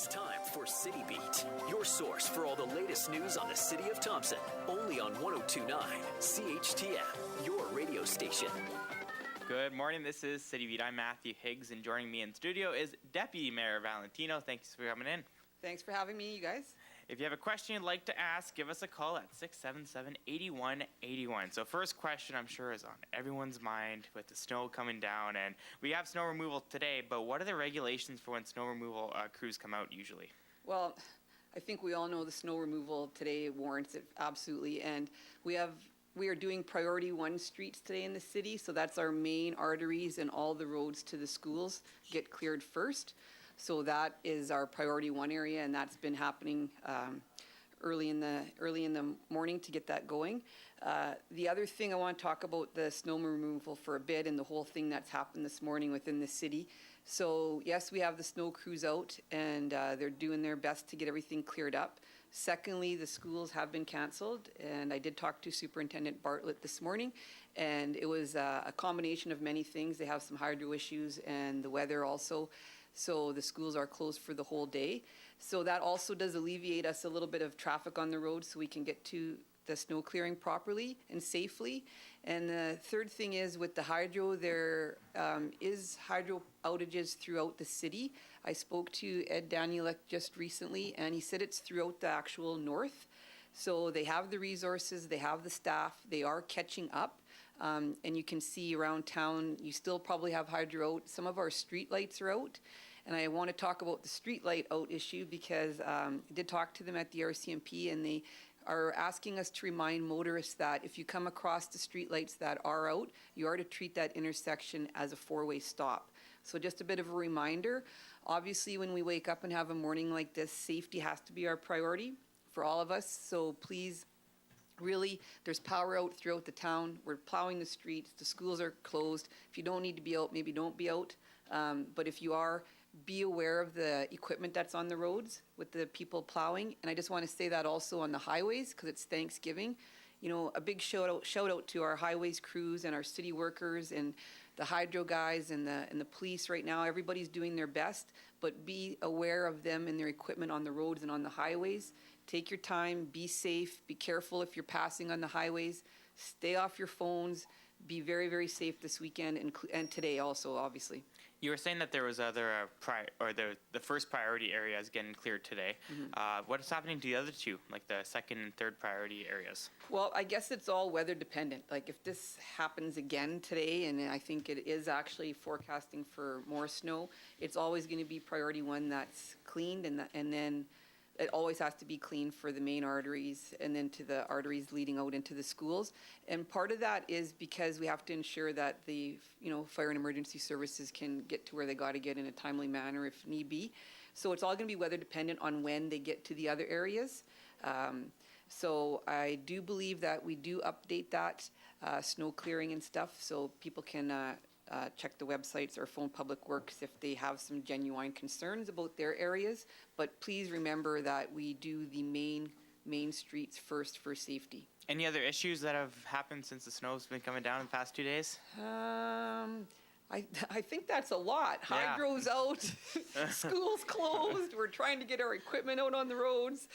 It's time for CityBeat, your source for all the latest news on the city of Thompson. Only on 102.9 CHTM, your radio station. Good morning, this is CityBeat. I'm Matthew Higgs, and joining me in studio is Deputy Mayor Valentino. Thanks for coming in. Thanks for having me, you guys. If you have a question you'd like to ask, give us a call at 677-8181. So first question, I'm sure, is on everyone's mind with the snow coming down. And we have snow removal today, but what are the regulations for when snow removal crews come out usually? Well, I think we all know the snow removal today warrants it, absolutely. And we are doing priority 1 streets today in the city, so that's our main arteries, and all the roads to the schools get cleared first. So that is our priority 1 area, and that's been happening early in the morning to get that going. The other thing I want to talk about the snow removal for a bit, and the whole thing that's happened this morning within the city. So yes, we have the snow crews out, and they're doing their best to get everything cleared up. Secondly, the schools have been canceled, and I did talk to Superintendent Bartlett this morning, and it was a combination of many things. They have some hydro issues and the weather also. So the schools are closed for the whole day. So that also does alleviate us a little bit of traffic on the road, so we can get to the snow clearing properly and safely. And the third thing is with the hydro, there is hydro outages throughout the city. I spoke to Ed Danielek just recently, and he said it's throughout the actual north. So they have the resources, they have the staff, they are catching up. And you can see around town, you still probably have hydro out. Some of our street lights are out. And I want to talk about the street light out issue because I did talk to them at the RCMP, and they are asking us to remind motorists that if you come across the street lights that are out, you are to treat that intersection as a 4-way stop. So just a bit of a reminder. Obviously, when we wake up and have a morning like this, safety has to be our priority for all of us. So please, really, there's power out throughout the town. We're plowing the streets. The schools are closed. If you don't need to be out, maybe don't be out. But if you are, be aware of the equipment that's on the roads with the people plowing. And I just want to say that also on the highways, because it's Thanksgiving. You know, a big shout out to our highways crews and our city workers and the hydro guys and the police right now. Everybody's doing their best, but be aware of them and their equipment on the roads and on the highways. Take your time, be safe, be careful if you're passing on the highways, stay off your phones, be very, very safe this weekend and today also, obviously. You were saying that there was the first priority area is getting cleared today. Mm-hmm. What is happening to the other two, like the second and third priority areas? Well, I guess it's all weather dependent. Like if this happens again today, and I think it is actually forecasting for more snow, it's always going to be priority 1 that's cleaned, and then it always has to be clean for the main arteries and then to the arteries leading out into the schools. And part of that is because we have to ensure that the fire and emergency services can get to where they got to get in a timely manner if need be. So it's all going to be weather dependent on when they get to the other areas. So I do believe that we do update that snow clearing and stuff, so people can check the websites or phone Public Works if they have some genuine concerns about their areas. But please remember that we do the main streets first for safety. Any other issues that have happened since the snow's been coming down in the past 2 days? I think that's a lot. Yeah. Hydro's out, school's closed, we're trying to get our equipment out on the roads.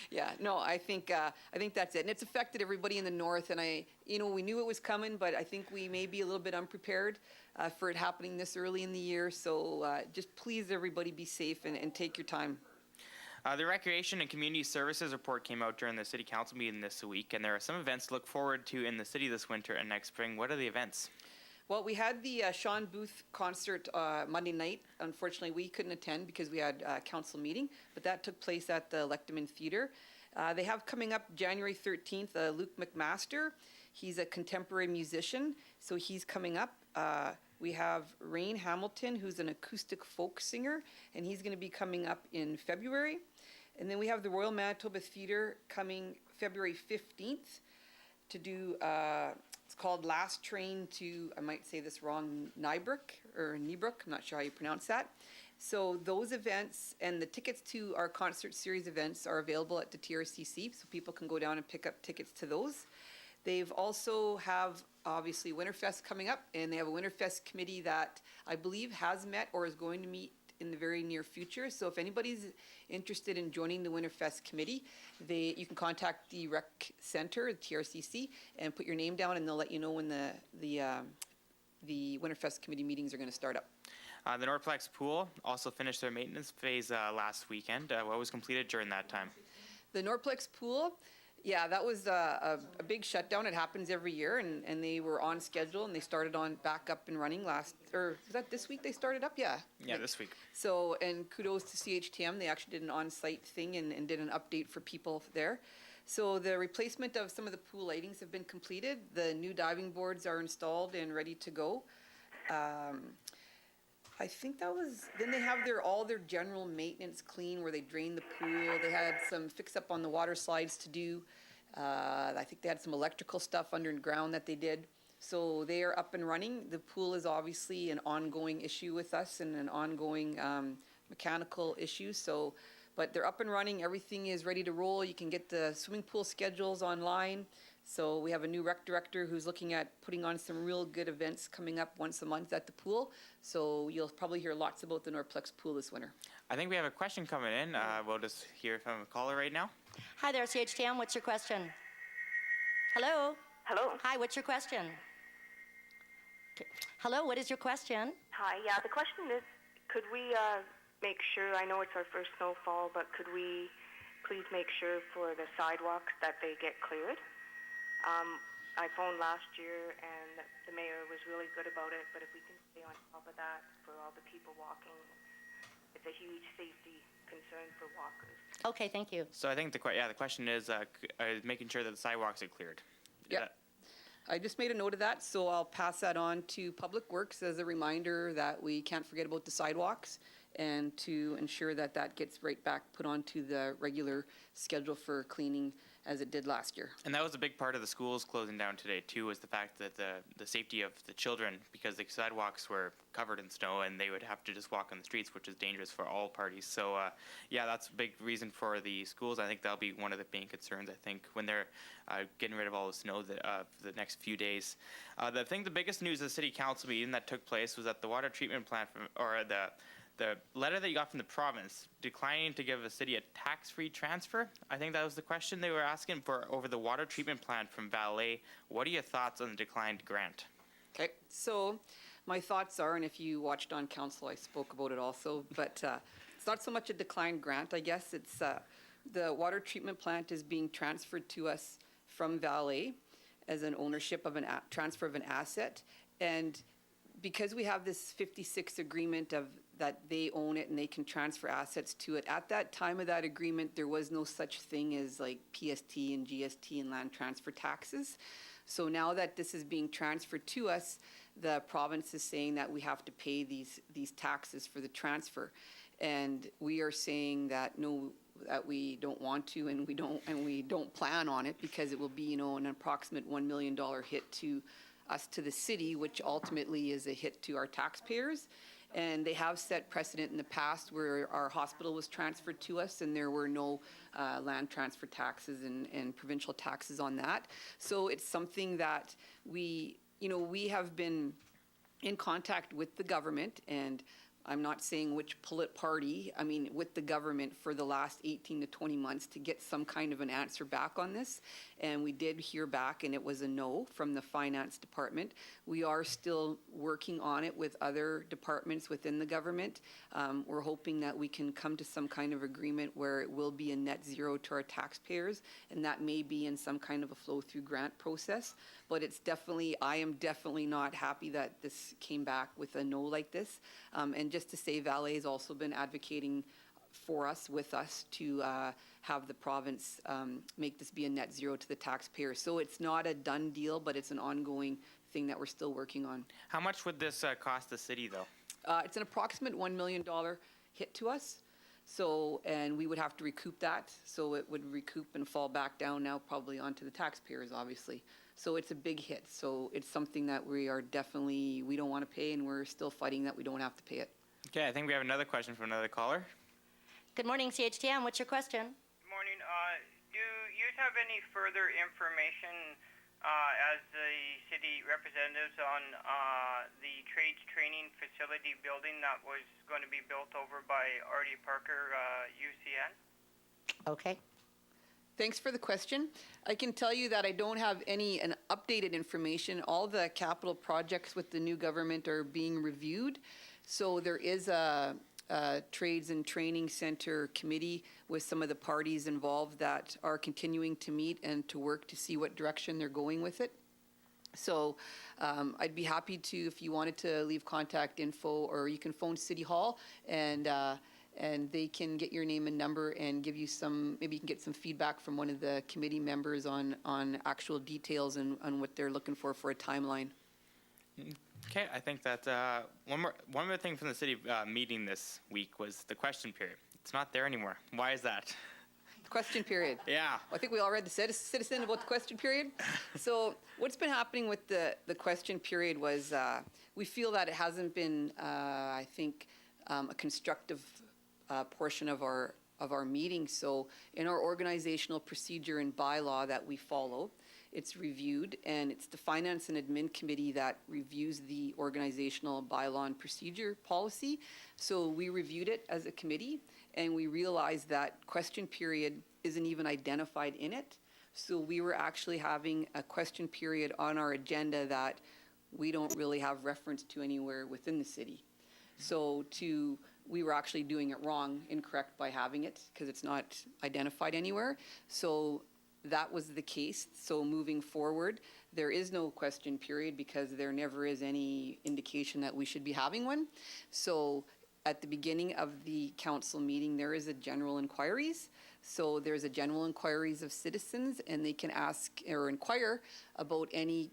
Yeah, no, I think that's it. And it's affected everybody in the north, and we knew it was coming, but I think we may be a little bit unprepared for it happening this early in the year. So just please, everybody, be safe and take your time. The Recreation and Community Services report came out during the City Council meeting this week, and there are some events to look forward to in the city this winter and next spring. What are the events? Well, we had the Sean Booth concert Monday night. Unfortunately, we couldn't attend because we had a council meeting, but that took place at the Lecterman Theatre. They have coming up January 13th, Luke McMaster. He's a contemporary musician, so he's coming up. We have Rain Hamilton, who's an acoustic folk singer, and he's going to be coming up in February. And then we have the Royal Manitoba Theatre coming February 15th to do... it's called Last Train to, I might say this wrong, Niebrook, I'm not sure how you pronounce that. So those events and the tickets to our concert series events are available at the TRCC, so people can go down and pick up tickets to those. They've also have, obviously, Winterfest coming up, and they have a Winterfest committee that I believe has met or is going to meet in the very near future. So if anybody's interested in joining the Winterfest committee, you can contact the Rec Center, TRCC, and put your name down, and they'll let you know when the Winterfest committee meetings are going to start up. The Norplex pool also finished their maintenance phase last weekend. What was completed during that time? The Norplex pool, yeah, that was a big shutdown. It happens every year, and they were on schedule, and they started on back up and running was that this week they started up? Yeah. Yeah, this week. So, and kudos to CHTM. They actually did an on-site thing and did an update for people there. So the replacement of some of the pool lightings have been completed. The new diving boards are installed and ready to go. I think then they have all their general maintenance clean where they drain the pool. They had some fix up on the water slides to do. I think they had some electrical stuff underground that they did. So they are up and running. The pool is obviously an ongoing issue with us and an ongoing mechanical issue. But they're up and running. Everything is ready to roll. You can get the swimming pool schedules online. So we have a new rec director who's looking at putting on some real good events coming up once a month at the pool. So you'll probably hear lots about the Norplex pool this winter. I think we have a question coming in. We'll just hear from a caller right now. Hi there, CHTM. What's your question? Hello? Hello. Hi, what's your question? Hello, what is your question? Hi. Yeah, the question is, could we make sure, I know it's our first snowfall, but could we please make sure for the sidewalks that they get cleared? I phoned last year and the mayor was really good about it, but if we can stay on top of that for all the people walking, it's a huge safety concern for walkers. Okay, thank you. So I think the question is making sure that the sidewalks are cleared. Yeah. I just made a note of that, so I'll pass that on to Public Works as a reminder that we can't forget about the sidewalks and to ensure that that gets right back put onto the regular schedule for cleaning as it did last year. And that was a big part of the schools closing down today too, was the fact that the safety of the children, because the sidewalks were covered in snow and they would have to just walk on the streets, which is dangerous for all parties. So yeah, that's a big reason for the schools. I think that'll be one of the main concerns, I think, when they're getting rid of all the snow the next few days. The biggest news of the city council meeting that took place was that the water treatment plant the letter that you got from the province declining to give the city a tax-free transfer. I think that was the question they were asking for over the water treatment plant from Valley. What are your thoughts on the declined grant? Okay, so my thoughts are, and if you watched on council, I spoke about it also, but it's not so much a declined grant, I guess. It's the water treatment plant is being transferred to us from Valley as an ownership of transfer of an asset. And because we have this 56 agreement that they own it and they can transfer assets to it, at that time of that agreement, there was no such thing as like PST and GST and land transfer taxes. So now that this is being transferred to us, the province is saying that we have to pay these taxes for the transfer. And we are saying that no, that we don't want to, and we don't plan on it, because it will be, an approximate $1 million hit to us, to the city, which ultimately is a hit to our taxpayers. And they have set precedent in the past where our hospital was transferred to us and there were no land transfer taxes and provincial taxes on that. So it's something that we have been in contact with the government, and I'm not saying which party, with the government for the last 18 to 20 months to get some kind of an answer back on this. And we did hear back, and it was a no from the finance department. We are still working on it with other departments within the government. We're hoping that we can come to some kind of agreement where it will be a net zero to our taxpayers, and that may be in some kind of a flow-through grant process. But I am definitely not happy that this came back with a no like this. And just to say, Valet has also been advocating with us to have the province make this be a net zero to the taxpayer. So it's not a done deal, but it's an ongoing thing that we're still working on. How much would this cost the city, though? It's an approximate $1 million hit to us. So, and we would have to recoup that. So it would recoup and fall back down now probably onto the taxpayers, obviously. So it's a big hit. So it's something that we don't want to pay, and we're still fighting that we don't have to pay it. Okay, I think we have another question from another caller. Good morning, CHTM. What's your question? Morning. Do you have any further information as the city representatives on the trades training facility building that was going to be built over by Artie Parker, UCN. Okay. Thanks for the question. I can tell you that I don't have any updated information. All the capital projects with the new government are being reviewed. So there is a Trades and Training Center committee with some of the parties involved that are continuing to meet and to work to see what direction they're going with it. So I'd be happy to, if you wanted to leave contact info, or you can phone City Hall and they can get your name and number and give you some, maybe you can get some feedback from one of the committee members on actual details and on what they're looking for a timeline. Okay, I think that one more thing from the city meeting this week was the question period. It's not there anymore. Why is that? The question period. Yeah. I think we all read the Citizen about the question period. So what's been happening with the question period was we feel that it hasn't been, I think, a constructive portion of our meeting. So in our organizational procedure and bylaw that we follow, it's reviewed, and it's the Finance and Admin Committee that reviews the organizational bylaw and procedure policy. So we reviewed it as a committee, and we realized that question period isn't even identified in it. So we were actually having a question period on our agenda that we don't really have reference to anywhere within the city. So we were actually doing it wrong, incorrect by having it, because it's not identified anywhere. So that was the case. So moving forward, there is no question period because there never is any indication that we should be having one. So at the beginning of the council meeting, there is a general inquiries. So there's a general inquiries of citizens, and they can ask or inquire about any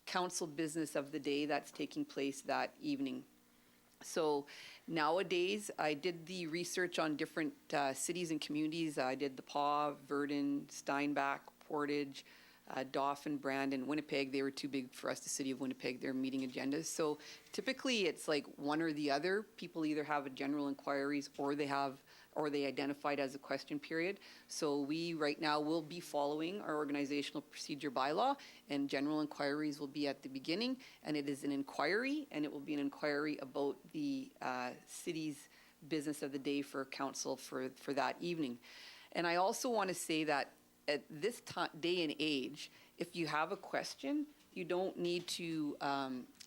council business of the day that's taking place that evening. So nowadays, I did the research on different cities and communities. I did the Paw, Verdun, Steinbach, Portage, Dauphin, Brandon, Winnipeg. They were too big for us, the city of Winnipeg, their meeting agendas. So typically it's like one or the other. People either have a general inquiries or they identified as a question period. So we right now will be following our organizational procedure bylaw, and general inquiries will be at the beginning, and it is an inquiry, and it will be an inquiry about the city's business of the day for council for that evening. And I also want to say that at this day and age, if you have a question, you don't need to,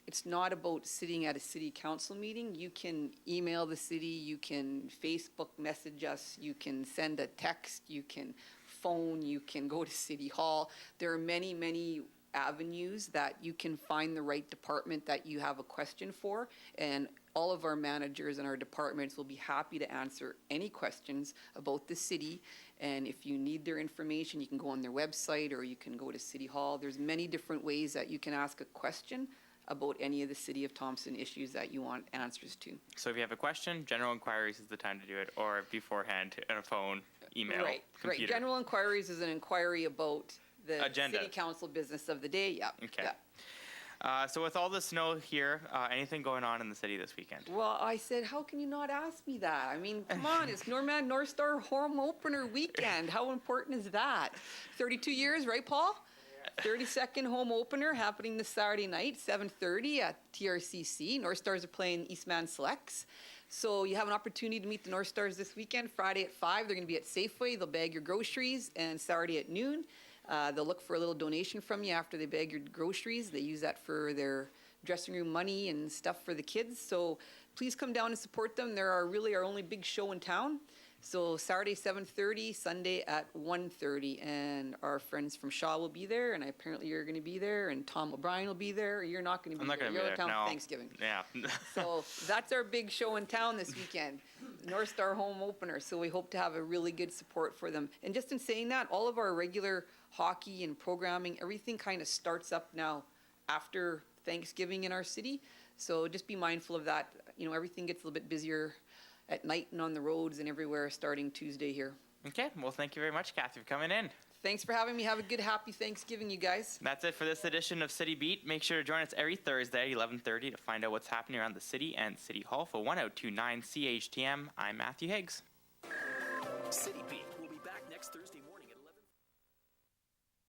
it's not about sitting at a city council meeting. You can email the city, you can Facebook message us, you can send a text, you can phone, you can go to City Hall. There are many, many avenues that you can find the right department that you have a question for, and all of our managers and our departments will be happy to answer any questions about the city. And if you need their information, you can go on their website or you can go to City Hall. There's many different ways that you can ask a question about any of the City of Thompson issues that you want answers to. So if you have a question, general inquiries is the time to do it, or beforehand on a phone, email, computer. Right. General inquiries is an inquiry about the agenda. city council business of the day. Yeah. Okay. Yeah. So with all the snow here, anything going on in the city this weekend? Well, I said, how can you not ask me that? I mean, come on, it's North Star home opener weekend. How important is that? 32 years, right, Paul? 32nd home opener happening this Saturday night, 7:30 at TRCC. North Stars are playing Eastman Selects. So you have an opportunity to meet the North Stars this weekend. Friday at 5, they're going to be at Safeway. They'll bag your groceries. And Saturday at noon, they'll look for a little donation from you after they bag your groceries. They use that for their dressing room money and stuff for the kids. So please come down and support them. They're really our only big show in town. So Saturday 7:30, Sunday at 1:30, and our friends from Shaw will be there, and apparently you're going to be there, and Tom O'Brien will be there. You're not going to be there. I'm not going to be You're there. out of town No. for Thanksgiving. Yeah. So that's our big show in town this weekend, North Star home opener. So we hope to have a really good support for them. And just in saying that, all of our regular hockey and programming, everything kind of starts up now after Thanksgiving in our city. So just be mindful of that. You know, everything gets a little bit busier at night and on the roads and everywhere starting Tuesday here. Okay. Well, thank you very much, Kathy, for coming in. Thanks for having me. Have a good, happy Thanksgiving, you guys. That's it for this edition of City Beat. Make sure to join us every Thursday at 11:30 to find out what's happening around the city and City Hall. For 1029 CHTM, I'm Matthew Higgs. City Beat.